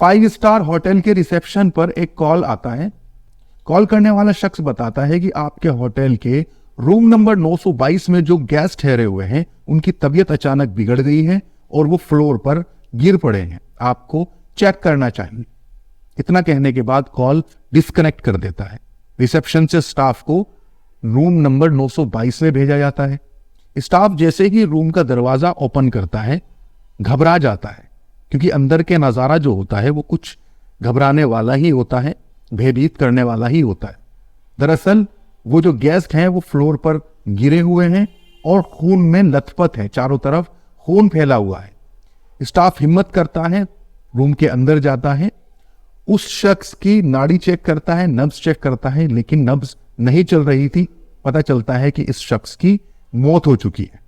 5 star hotel के reception पर एक कॉल आता है। कॉल करने वाला शख्स बताता है कि आपके होटल के रूम नंबर 922 में जो गेस्ट ठहरे हुए हैं उनकी तबीयत अचानक बिगड़ गई है और वो फ्लोर पर गिर पड़े हैं, आपको चेक करना चाहिए। इतना कहने के बाद कॉल डिस्कनेक्ट कर देता है। रिसेप्शन से स्टाफ को रूम नंबर 922 में भेजा जाता है। स्टाफ जैसे ही रूम का दरवाजा ओपन करता है घबरा जाता है, क्योंकि अंदर के नजारा जो होता है वो कुछ घबराने वाला ही होता है, भयभीत करने वाला ही होता है। दरअसल वो जो गेस्ट हैं वो फ्लोर पर गिरे हुए हैं और खून में लथपथ है, चारों तरफ खून फैला हुआ है। स्टाफ हिम्मत करता है, रूम के अंदर जाता है, उस शख्स की नाड़ी चेक करता है, नब्ज चेक करता है, लेकिन नब्ज नहीं चल रही थी। पता चलता है कि इस शख्स की मौत हो चुकी है।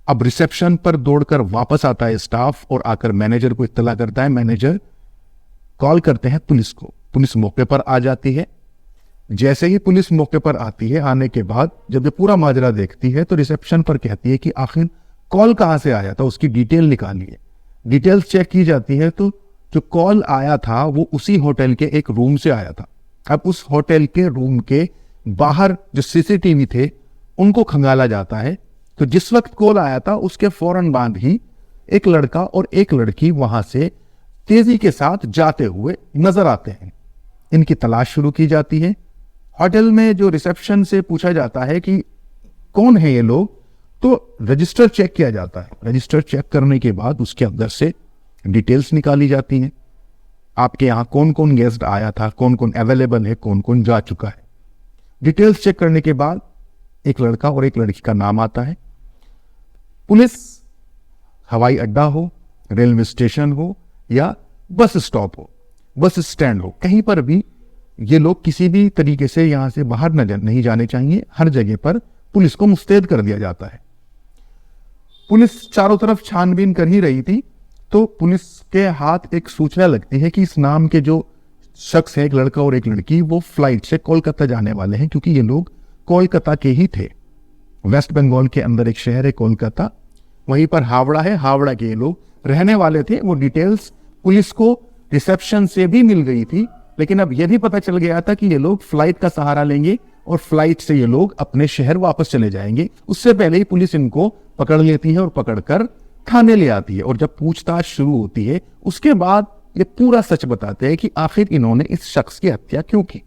अब रिसेप्शन पर दौड़कर वापस आता है स्टाफ और आकर मैनेजर को इत्तला करता है। मैनेजर कॉल करते हैं पुलिस को। पुलिस मौके पर आ जाती है। जैसे ही पुलिस मौके पर आती है, आने के बाद जब ये पूरा माजरा देखती है तो रिसेप्शन पर कहती है कि आखिर कॉल कहां से आया था, उसकी डिटेल निकालिए। डिटेल्स चेक की जाती है तो जो कॉल आया था वो उसी होटल के एक रूम से आया था। अब उस होटल के रूम के बाहर जो सीसीटीवी थे उनको खंगाला जाता है, तो जिस वक्त कॉल आया था उसके फौरन बाद ही एक लड़का और एक लड़की वहां से तेजी के साथ जाते हुए नजर आते हैं। इनकी तलाश शुरू की जाती है। होटल में जो रिसेप्शन से पूछा जाता है कि कौन है ये लोग, तो रजिस्टर चेक किया जाता है। रजिस्टर चेक करने के बाद उसके अंदर से डिटेल्स निकाली जाती हैं। आपके यहाँ कौन कौन गेस्ट आया था, कौन कौन अवेलेबल है, कौन कौन जा चुका है। डिटेल्स चेक करने के बाद एक लड़का और एक लड़की का नाम आता है। पुलिस हवाई अड्डा हो, रेलवे स्टेशन हो या बस स्टॉप हो, बस स्टैंड हो, कहीं पर भी ये लोग किसी भी तरीके से यहां से बाहर नहीं जाने चाहिए। हर जगह पर पुलिस को मुस्तैद कर दिया जाता है। पुलिस चारों तरफ छानबीन कर ही रही थी तो पुलिस के हाथ एक सूचना लगती है कि इस नाम के जो शख्स है, एक लड़का और एक लड़की, वो फ्लाइट से कोलकाता जाने वाले हैं, क्योंकि ये लोग कोलकाता के ही थे। वेस्ट बंगाल के अंदर एक शहर है कोलकाता, वहीं पर हावड़ा है, हावड़ा के ये लोग रहने वाले थे। वो डिटेल्स पुलिस को रिसेप्शन से भी मिल गई थी, लेकिन अब यह भी पता चल गया था कि ये लोग फ्लाइट का सहारा लेंगे और फ्लाइट से ये लोग अपने शहर वापस चले जाएंगे। उससे पहले ही पुलिस इनको पकड़ लेती है और पकड़कर थाने ले आती है। और जब पूछताछ शुरू होती है उसके बाद ये पूरा सच बताते हैं कि आखिर इन्होंने इस शख्स की हत्या क्यों की।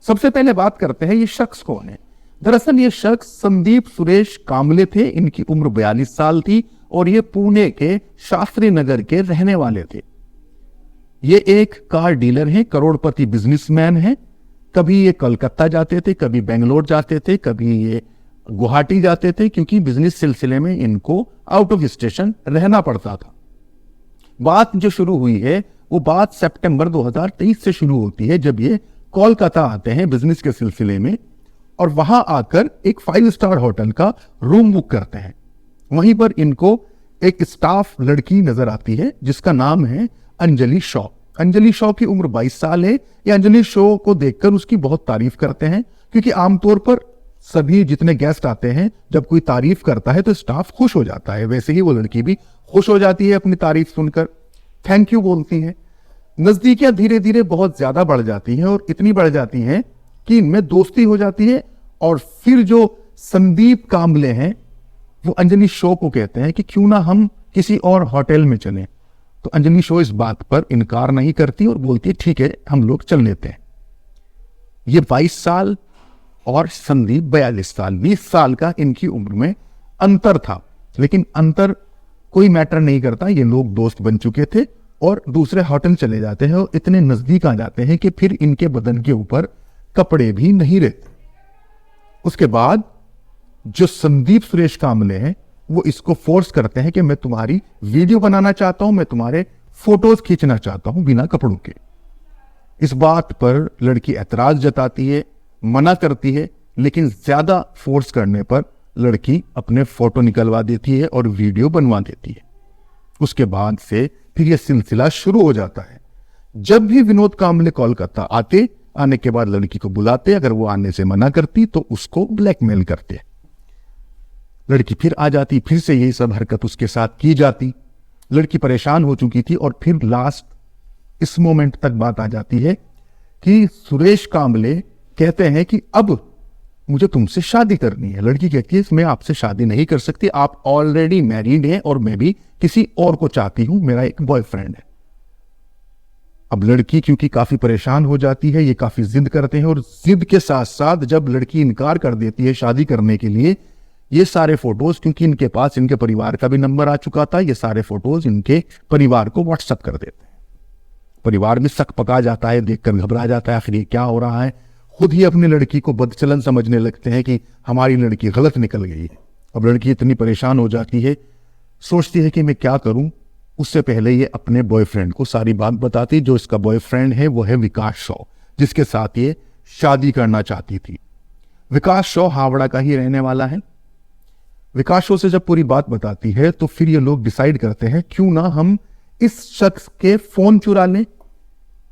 सबसे पहले बात करते हैं ये शख्स कौन है। दरअसल ये शख्स संदीप सुरेश कामले थे। इनकी उम्र 42 साल थी और ये पुणे के शास्त्री नगर के रहने वाले थे। ये एक कार डीलर हैं, करोड़पति बिजनेसमैन हैं। कभी ये कलकत्ता जाते थे, कभी बेंगलोर जाते थे, कभी ये गुवाहाटी जाते थे, क्योंकि बिजनेस सिलसिले में इनको आउट ऑफ स्टेशन रहना पड़ता था। बात जो शुरू हुई है वो बात सितंबर 2023 से शुरू होती है, जब ये कोलकाता आते हैं बिजनेस के सिलसिले में और वहां आकर एक 5 स्टार होटल का रूम बुक करते हैं। वहीं पर इनको एक स्टाफ लड़की नजर आती है जिसका नाम है अंजलि शॉ। अंजलि शॉ की उम्र 22 साल है। ये अंजलि शॉ को देखकर उसकी बहुत तारीफ करते हैं, क्योंकि आमतौर पर सभी जितने गेस्ट आते हैं जब कोई तारीफ करता है तो स्टाफ खुश हो जाता है। वैसे ही वो लड़की भी खुश हो जाती है अपनी तारीफ सुनकर, थैंक यू बोलती है। नजदीकियां धीरे धीरे बहुत ज्यादा बढ़ जाती हैं और इतनी बढ़ जाती हैं कि इनमें दोस्ती हो जाती है। और फिर जो संदीप कामले हैं वो अंजलि शॉ को कहते हैं कि क्यों ना हम किसी और होटल में चलें। तो अंजलि शॉ इस बात पर इनकार नहीं करती और बोलती है ठीक है हम लोग चल लेते हैं। ये 22 साल और संदीप 42 साल, 20 साल का इनकी उम्र में अंतर था, लेकिन अंतर कोई मैटर नहीं करता। ये लोग दोस्त बन चुके थे और दूसरे होटल चले जाते हैं और इतने नजदीक आ जाते हैं कि फिर इनके बदन के ऊपर कपड़े भी नहीं रहते। उसके बाद जो संदीप सुरेश कामले हैं वो इसको फोर्स करते हैं कि मैं तुम्हारी वीडियो बनाना चाहता हूं, मैं तुम्हारे फोटोज खींचना चाहता हूं बिना कपड़ों के। इस बात पर लड़की ऐतराज जताती है, मना करती है, लेकिन ज्यादा फोर्स करने पर लड़की अपने फोटो निकलवा देती है और वीडियो बनवा देती है। उसके बाद से फिर यह सिलसिला शुरू हो जाता है। जब भी विनोद कामले कोलकाता आने के बाद लड़की को बुलाते, अगर वो आने से मना करती तो उसको ब्लैकमेल करते। लड़की फिर आ जाती, फिर से यही सब हरकत उसके साथ की जाती। लड़की परेशान हो चुकी थी और फिर लास्ट इस मोमेंट तक बात आ जाती है कि सुरेश कांबले कहते हैं कि अब मुझे तुमसे शादी करनी है। लड़की कहती है मैं आपसे शादी नहीं कर सकती, आप ऑलरेडी मैरिड हैं और मैं भी किसी और को चाहती हूं, मेरा एक बॉयफ्रेंड है। अब लड़की क्योंकि काफी परेशान हो जाती है, ये काफी जिद करते हैं और जिद के साथ साथ जब लड़की इनकार कर देती है शादी करने के लिए, ये सारे फोटोज, क्योंकि इनके पास इनके परिवार का भी नंबर आ चुका था, ये सारे फोटोज इनके परिवार को व्हाट्सएप कर देते हैं। परिवार में शक पका जाता है, देखकर घबरा जाता है, आखिर ये क्या हो रहा है। खुद ही अपनी लड़की को बदचलन समझने लगते हैं कि हमारी लड़की गलत निकल गई है। अब लड़की इतनी परेशान हो जाती है, सोचती है कि मैं क्या करूं। उससे पहले ये अपने बॉयफ्रेंड को सारी बात बताती। जो इसका बॉयफ्रेंड है वो है विकास शॉ, जिसके साथ ये शादी करना चाहती थी। विकास शॉ हावड़ा का ही रहने वाला है। विकास शॉ से जब पूरी बात बताती है तो फिर ये लोग डिसाइड करते हैं क्यों ना हम इस शख्स के फोन चुरा लें।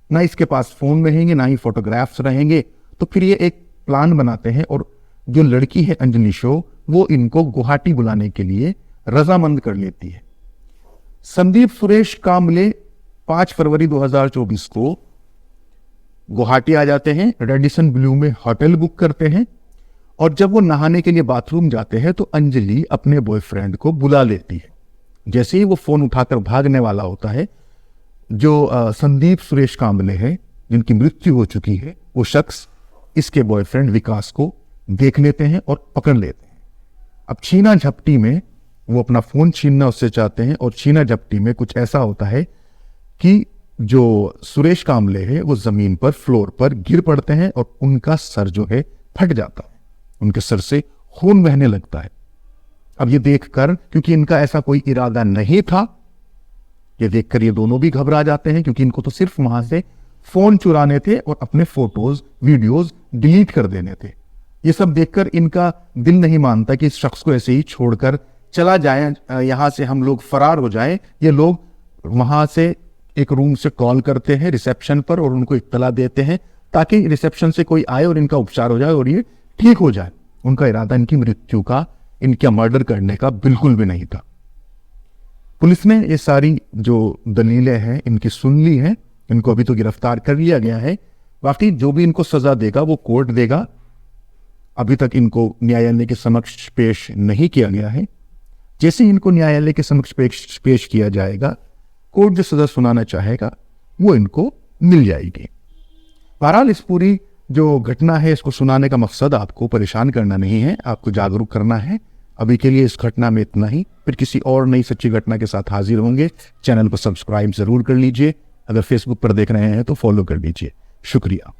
ना इसके पास फोन रहेंगे, ना ही फोटोग्राफ्स रहेंगे। तो फिर ये एक प्लान बनाते हैं और जो लड़की है अंजलि शॉ, वो इनको गुवाहाटी बुलाने के लिए रजामंद कर लेती है। संदीप सुरेश कांबले 5 फरवरी 2024 को गुवाहाटी आ जाते हैं, रेडिसन ब्लू में होटल बुक करते हैं और जब वो नहाने के लिए बाथरूम जाते हैं तो अंजलि अपने बॉयफ्रेंड को बुला लेती है। जैसे ही वो फोन उठाकर भागने वाला होता है, जो संदीप सुरेश कांबले हैं जिनकी मृत्यु हो चुकी है, वो शख्स इसके बॉयफ्रेंड विकास को देख लेते हैं और पकड़ लेते हैं। अब छीना झपटी में वो अपना फोन छीनना उससे चाहते हैं और छीना झपटी में कुछ ऐसा होता है कि जो सुरेश कांबले है वो जमीन पर, फ्लोर पर गिर पड़ते हैं और उनका सर जो है फट जाता है। उनके सर से खून बहने लगता है। अब ये देखकर, क्योंकि इनका ऐसा कोई इरादा नहीं था, ये देखकर ये दोनों भी घबरा जाते हैं क्योंकि इनको तो सिर्फ वहां से फोन चुराने थे और अपने फोटोज वीडियोज डिलीट कर देने थे। ये सब देखकर इनका दिल नहीं मानता कि इस शख्स को ऐसे ही छोड़कर चला जाए, यहां से हम लोग फरार हो जाएं। ये लोग वहां से एक रूम से कॉल करते हैं रिसेप्शन पर और उनको इत्तला देते हैं ताकि रिसेप्शन से कोई आए और इनका उपचार हो जाए और ये ठीक हो जाए। उनका इरादा इनकी मृत्यु का, इनका मर्डर करने का बिल्कुल भी नहीं था। पुलिस ने ये सारी जो दलीलें हैं इनकी सुन ली हैं। इनको अभी तो गिरफ्तार कर लिया गया है। बाकी जो भी इनको सजा देगा वो कोर्ट देगा। अभी तक इनको न्यायालय के समक्ष पेश नहीं किया गया है। जैसे ही इनको न्यायालय के समक्ष पेश किया जाएगा, कोर्ट जो सजा सुनाना चाहेगा वो इनको मिल जाएगी। बहरहाल इस पूरी जो घटना है इसको सुनाने का मकसद आपको परेशान करना नहीं है, आपको जागरूक करना है। अभी के लिए इस घटना में इतना ही। फिर किसी और नई सच्ची घटना के साथ हाजिर होंगे। चैनल को सब्सक्राइब जरूर कर लीजिए। अगर फेसबुक पर देख रहे हैं तो फॉलो कर लीजिए। शुक्रिया।